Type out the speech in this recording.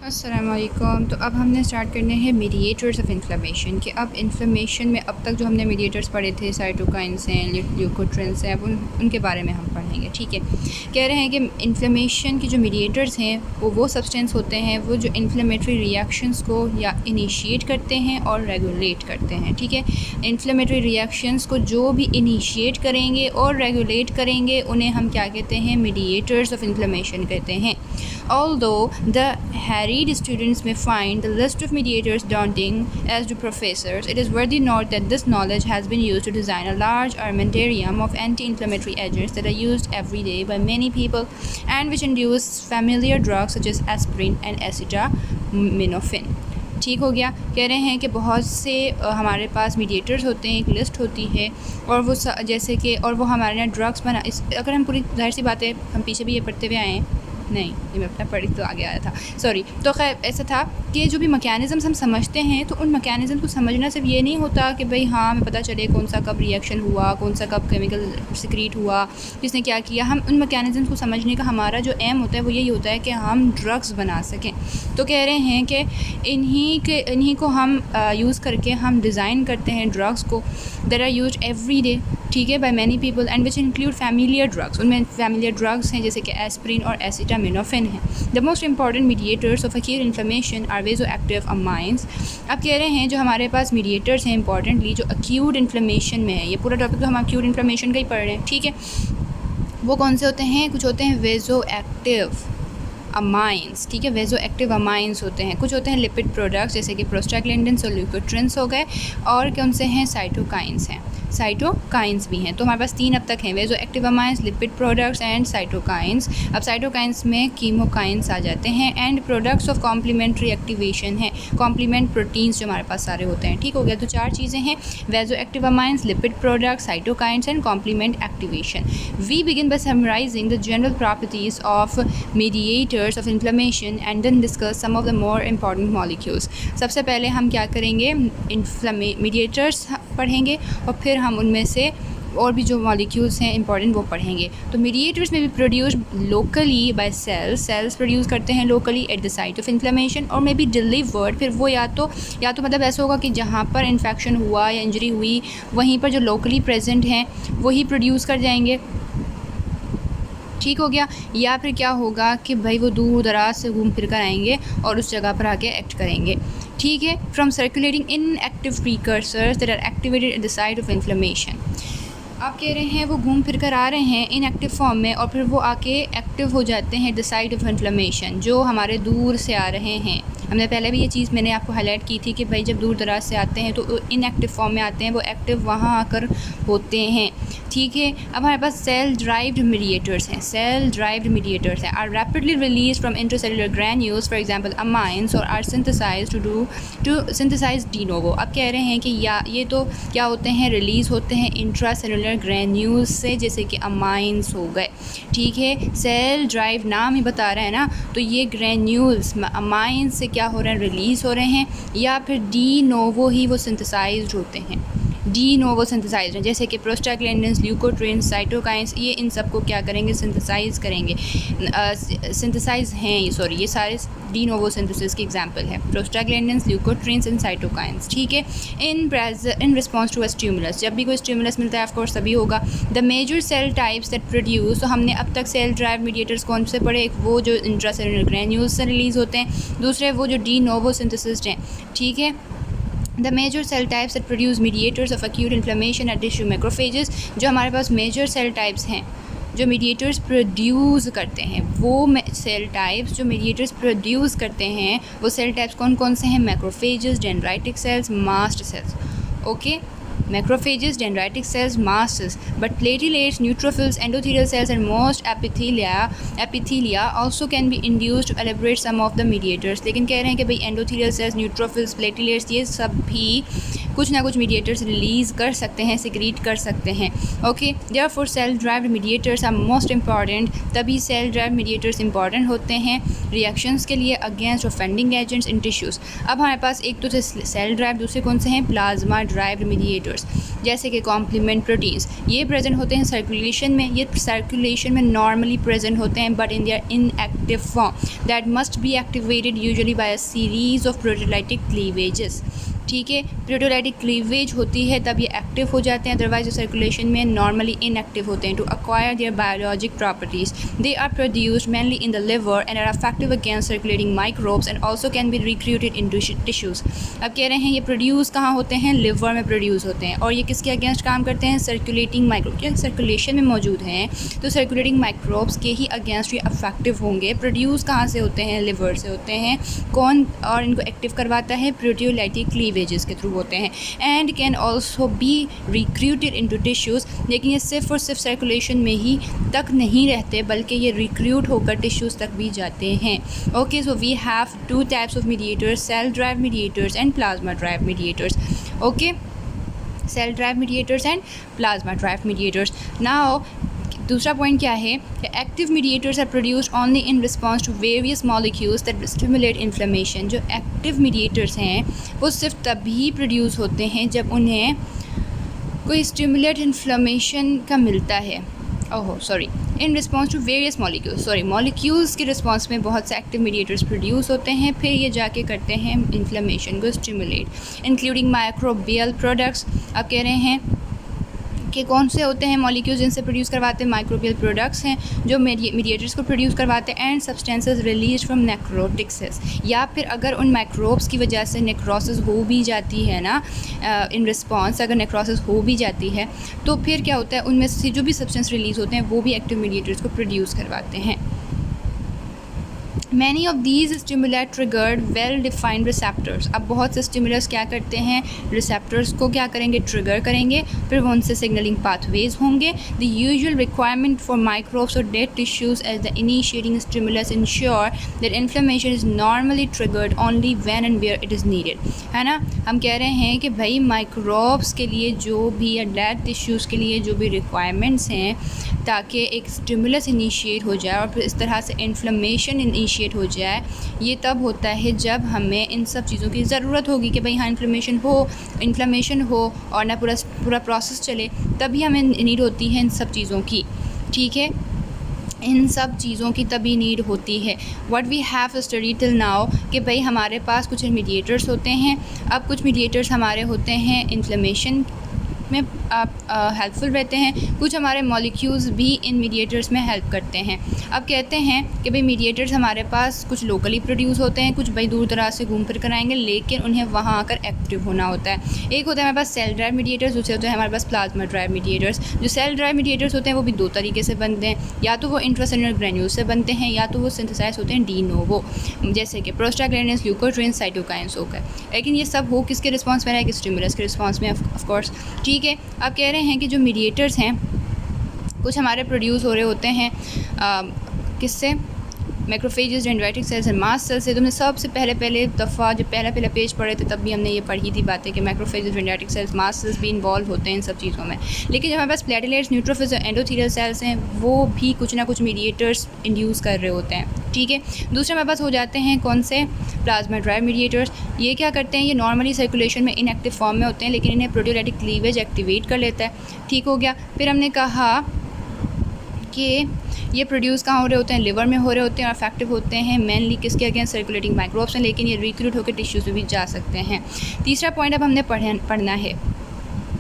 अस्सलामुअलैकुम। तो अब हमने स्टार्ट करने हैं मीडिएटर्स ऑफ इन्फ्लेमेशन कि अब इन्फ्लेमेशन में अब तक जो हमने मीडिएटर्स पढ़े थे साइटोकाइंस हैं, ल्यूकोट्रिन्स हैं, अब उनके बारे में हम पढ़ेंगे। ठीक है, कह रहे हैं कि इन्फ्लेमेशन के जो मीडिएटर्स हैं वो सब्सटेंस होते हैं वो जो इन्फ्लेमेटरी रिएक्शंस को या इनिशिएट करते हैं और रेगुलेट करते हैं। ठीक है, इन्फ्लेमेटरी रिएक्शंस को जो भी इनिशिएट करेंगे और रेगुलेट करेंगे उन्हें हम क्या कहते हैं, मीडिएटर्स ऑफ इन्फ्लेमेशन कहते हैं। Although the harried students may find the list of mediators daunting, as do professors, it is worthy to note that this knowledge has been used to design a large armamentarium of anti-inflammatory agents that are used every day by many people and which induce familiar drugs such as aspirin and acetaminophen. ठीक हो गया। कह रहे हैं कि बहुत से हमारे पास मीडिएटर्स होते हैं, एक लिस्ट होती है और वो जैसे कि और वो हमारे यहाँ ड्रग्स बना अगर हम पूरी जाहिर सी बात है हम पीछे भी ये पढ़ते हुए आए हैं, नहीं ये मैं अपना पढ़ी तो आगे आया था, सॉरी। तो खैर ऐसा था कि जो भी मैकेनिज़म्स हम समझते हैं तो उन मैकेनिज़म को समझना सिर्फ ये नहीं होता कि भाई हाँ हमें पता चले कौन सा कब रिएक्शन हुआ, कौन सा कब केमिकल सिक्रीट हुआ, किसने क्या किया। हम उन मैकेनिज़म्स को समझने का हमारा जो एम होता है वो यही होता है कि हम ड्रग्स बना सकें। तो कह रहे हैं कि इन्हीं को हम यूज़ करके हम डिज़ाइन करते हैं ड्रग्स को that are used every day, ठीक है, by many people and which include familiar drugs. उनमें फैमिलियर ड्रग्स हैं जैसे कि एस्पिरिन और एसिटामिनोफेन हैं। The most important mediators of acute inflammation are vasoactive amines. अब कह रहे हैं जो हमारे पास मीडिएटर्स हैं इंपॉर्टेंटली जो एक्यूट इन्फ्लेमेशन में है, ये पूरा टॉपिक तो हम एक्यूट इन्फ्लेमेशन का ही पढ़ रहे हैं, ठीक है। वो कौन से होते हैं? कुछ होते हैं वेज़ोएक्टिव अमाइंस, ठीक है, वेज़ोएक्टिव अमाइंस होते हैं। कुछ होते हैं लिपिड प्रोडक्ट्स जैसे कि प्रोस्टाग्लैंडिन्स और ल्यूकोट्रिन्स हो गए, और कौन से हैं? साइटोकाइंस हैं, साइटोकाइंस भी हैं। तो हमारे पास 3 अब तक हैं, vasoactive amines, lipid products and cytokines. अब साइटोकाइंस में कीमोकाइंस आ जाते हैं and products of complementary activation है, कॉम्प्लीमेंट प्रोटीन्स जो हमारे पास सारे होते हैं, ठीक हो गया। तो 4 चीज़ें हैं, vasoactive amines, lipid products, cytokines and complement activation. We begin by summarising the general properties of mediators of inflammation and then discuss some of the more important molecules. सबसे पहले हम क्या करेंगे, मीडिएटर्स पढ़ेंगे और फिर हम उनमें से और भी जो मॉलिक्यूल्स हैं इंपॉर्टेंट वो पढ़ेंगे। तो मीडिएटर्स में भी produce locally bye sales produce करते हैं locally eight the site of inflammation, और मे बी डिलीवर्ड, फिर वो या तो मतलब ऐसा होगा कि जहाँ पर इन्फेक्शन हुआ या इंजरी हुई वहीं पर जो लोकली प्रेजेंट हैं वही प्रोड्यूस कर जाएंगे, ठीक हो गया। या फिर क्या होगा कि भाई वो दूर दराज से घूम फिर कर आएंगे और उस जगह पर आके एक्ट करेंगे, ठीक है। From circulating inactive precursors that are activated at the site of inflammation. आप कह रहे हैं वो घूम फिर कर आ रहे हैं इनएक्टिव फॉर्म में और फिर वो आके एक्टिव हो जाते हैं द साइट ऑफ इन्फ्लेमेशन, जो हमारे दूर से आ रहे हैं। हमने पहले भी ये चीज़ मैंने आपको हाईलाइट की थी कि भाई जब दूर दराज से आते हैं तो इनएक्टिव फॉर्म में आते हैं, वो एक्टिव वहाँ आकर होते हैं, ठीक है। अब हमारे पास सेल ड्राइव्ड मीडिएटर्स हैं, सेल ड्राइव्ड मीडिएटर्स हैं, are rapidly release from intracellular granules for example amines, और are synthesise to synthesise de novo. अब कह रहे हैं कि ये तो क्या होते हैं, रिलीज़ होते हैं इंट्रासेलुलर ग्रैन्यूल्स से, जैसे कि अमाइंस हो गए, ठीक है। सेल ड्राइव नाम ही बता रहे हैं ना, तो ये ग्रैन्यूल्स अमाइंस से क्या हो रहे हैं, रिलीज़ हो रहे हैं, या फिर डी नोवो ही वो सिंथेसाइज्ड होते हैं, डी नोवो सिंथेसाइज हैं, जैसे कि प्रोस्टाग्लैंडिन्स, ल्यूकोट्रिन्स, साइटोकाइंस, ये इन सब को क्या करेंगे, सिंथेसाइज करेंगे, सिंथेसाइज हैं ये, सॉरी ये सारे डी नोवो सिंथेसिस की एग्जांपल है, प्रोस्टाग्लैंडिन्स, ल्यूकोट्रिन्स एंड साइटोकाइंस, ठीक है। In response to a stimulus, जब भी कोई स्टिमुलस मिलता है ऑफकोर्स तभी होगा। The major cell types that produce, तो हमने अब तक सेल ड्राइव मीडिएटर्स कौन से पढ़े, एक वो जो इंट्रासेलुलर ग्रैन्यूल्स से रिलीज़ होते हैं, दूसरे वो जो डी नोवो सिंथेसिस हैं, ठीक है। The major cell types that produce mediators of acute inflammation are tissue macrophages। जो हमारे पास मेजर सेल टाइप्स हैं जो मीडिएटर्स प्रोड्यूस करते हैं, वो सेल टाइप्स जो मीडिएटर्स प्रोड्यूस करते हैं वो सेल टाइप्स कौन कौन से हैं, macrophages, dendritic cells, mast cells, okay. Macrophages, dendritic cells, mast cells, but platelets, neutrophils, endothelial cells and most epithelia also can be induced to elaborate some of the mediators। लेकिन कह रहे हैं कि भाई endothelial cells, neutrophils, platelets ये सब भी कुछ ना कुछ मीडिएटर्स रिलीज़ कर सकते हैं, सिक्रीट कर सकते हैं। Okay, therefore cell derived mediators are most important. तभी सेल ड्राइव्ड मीडिएटर्स इंपॉर्टेंट होते हैं रिएक्शंस के लिए against offending agents in tissues. अब हमारे पास एक तो थे सेल ड्राइव, दूसरे कौन से हैं, प्लाज्मा ड्राइव्ड मीडिएटर्स, जैसे कि कॉम्प्लीमेंट प्रोटीन्स। ये प्रेजेंट होते हैं सर्कुलेशन में, ये सर्कुलेशन में नॉर्मली प्रेजेंट होते हैं but in their inactive form that must be activated usually by a series of proteolytic cleavages. ठीक है, प्रोटीलाइटिक क्लीवेज होती है तब ये एक्टिव हो जाते हैं, अदरवाइज सर्कुलेशन में नॉर्मली इनएक्टिव होते हैं। To acquire their biologic properties they are produced mainly in the liver and are effective against circulating microbes and also can be recruited in tissues. अब कह रहे हैं ये प्रोड्यूस कहाँ होते हैं, लिवर में प्रोड्यूस होते हैं, और ये किसके अगेंस्ट काम करते हैं, सर्कुलेटिंग माइक्रोब। क्या सर्कुलेशन में मौजूद हैं तो सर्कुलेटिंग माइक्रोब्स के ही अगेंस्ट ये इफेक्टिव होंगे। प्रोड्यूस कहाँ से होते हैं, लिवर से होते हैं। कौन और इनको एक्टिव करवाता है, प्रोटीलाइटिक क्लीवेज के थ्रू होते हैं। And can also be recruited into tissues, लेकिन ये सिर्फ और सिर्फ सर्कुलेशन में ही तक नहीं रहते बल्कि ये रिक्रूट होकर टिश्यूज़ तक भी जाते हैं। Okay, so we have two types of mediators, cell derived mediators and plasma derived mediators. Okay, cell derived mediators and plasma derived mediators. Now दूसरा पॉइंट क्या है, active mediators are produced only in response to various molecules that stimulate inflammation. जो active mediators हैं वो सिर्फ तभी produce होते हैं जब उन्हें कोई स्टिमुलेट इन्फ्लेमेशन का मिलता है। In response to various molecules के रिस्पॉन्स में बहुत से एक्टिव मीडिएटर्स प्रोड्यूस होते हैं, फिर ये जाके करते हैं इन्फ्लेमेशन को स्टिमुलेट, इंक्लूडिंग माइक्रोबियल प्रोडक्ट्स। अब कह रहे हैं कि कौन से होते हैं मॉलिक्यूल्स जिनसे प्रोड्यूस करवाते हैं, माइक्रोबियल प्रोडक्ट्स हैं जो मीडिएटर्स को प्रोड्यूस करवाते हैं, and substances release from necrotic sales. या फिर अगर उन माइक्रोब्स की वजह से नेक्रोसिस हो भी जाती है ना, इन रिस्पॉन्स अगर नेक्रोसिस हो भी जाती है तो फिर क्या होता है, उनमें से जो भी सब्सटेंस रिलीज़ होते हैं वो भी एक्टिव मीडिएटर्स को प्रोड्यूस करवाते हैं। Many of these stimulate triggered well defined receptors. अब बहुत से स्टिमुलस क्या करते हैं, रिसेप्टर्स को क्या करेंगे, ट्रिगर करेंगे, फिर वो उनसे सिग्नलिंग पाथवेज होंगे। The usual requirement for microbes और dead tissues as the initiating stimulus ensure that inflammation is normally triggered only when and where it is needed. है ना, हम कह रहे हैं कि भाई माइक्रोब्स के लिए जो भी या डेड टिश्यूज़ के लिए जो भी रिक्वायरमेंट्स हैं ताकि एक स्टिमुलस इनिशिएट हो जाए और फिर इस तरह से इन्फ्लेमेशन इनिशिएट हो जाए, ये तब होता है जब हमें इन सब चीज़ों की ज़रूरत होगी कि भाई हाँ इन्फ्लेमेशन हो और ना पूरा प्रोसेस चले, तभी हमें नीड होती है इन सब चीज़ों की। ठीक है, इन सब चीज़ों की तभी नीड होती है। What we have study till now कि भाई हमारे पास कुछ मीडिएटर्स होते हैं। अब कुछ मीडिएटर्स हमारे होते हैं इन्फ्लेमेशन में हेल्पफुल रहते हैं, कुछ हमारे मॉलिक्यूल्स भी इन मीडिएटर्स में हेल्प करते हैं। अब कहते हैं कि भाई मीडिएटर्स हमारे पास कुछ लोकली प्रोड्यूस होते हैं, कुछ भाई दूर दराज से घूम फिर कर आएंगे, लेकिन उन्हें वहाँ आकर एक्टिव होना होता है। एक होता है हमारे पास सेल ड्राइव मीडिएटर्स, दूसरे होते हैं हमारे पास प्लाज्मा ड्राइव मीडिएटर्स। जो सेल ड्राइव मीडिएटर्स होते हैं वो भी दो तरीके से बनते हैं, या तो वो इंट्रासेल्युलर ग्रेन्यूल्स से बनते हैं या तो वो सिंथेसाइज होते हैं डी नोवो, जैसे कि प्रोस्टाग्लैंडिन्स, ल्यूकोट्रिन्स, साइटोकाइन्स होकर। लेकिन ये सब हो किसके रिस्पॉन्स में है, कि स्टिमुलस के रिस्पॉन्स में ऑफ कोर्स। ठीक है, अब कह रहे हैं कि जो मीडिएटर्स हैं कुछ हमारे प्रोड्यूस हो रहे होते हैं किससे, मैक्रोफेजेस, डेंड्राइटिक सेल्स और मास्ट सेल्स से। तुमने सबसे पहले दफ़ा जब पहला पेज पढ़े थे तब भी हमने ये पढ़ी थी बातें कि macrophages, dendritic cells, mast cells भी इन्वॉल्व होते हैं इन सब चीज़ों में। लेकिन जो हमारे पास प्लेटलेट्स, न्यूट्रोफिल्स और एंडोथेलियल सेल्स हैं वो भी कुछ ना कुछ मीडिएटर्स इंड्यूस कर रहे होते हैं। ठीक है, दूसरे हमारे पास हो जाते हैं कौन से, प्लाज्मा ड्राइव मीडिएटर्स। ये क्या करते हैं, ये नॉर्मली सर्कुलेशन में इनएक्टिव फॉर्म में होते हैं, लेकिन इन्हें प्रोटीलाइटिक क्लीवेज एक्टिवेट कर लेता है। ठीक हो गया। फिर हमने कहा कि ये प्रोड्यूस कहाँ हो रहे होते हैं, लिवर में हो रहे होते हैं और इफेक्टिव होते हैं मेनली किसके अगेंस्ट, सर्कुलेटिंग माइक्रोब्स हैं, लेकिन ये रिक्रूट होकर टिश्यूज में भी जा सकते हैं। तीसरा पॉइंट अब हमने पढ़ना है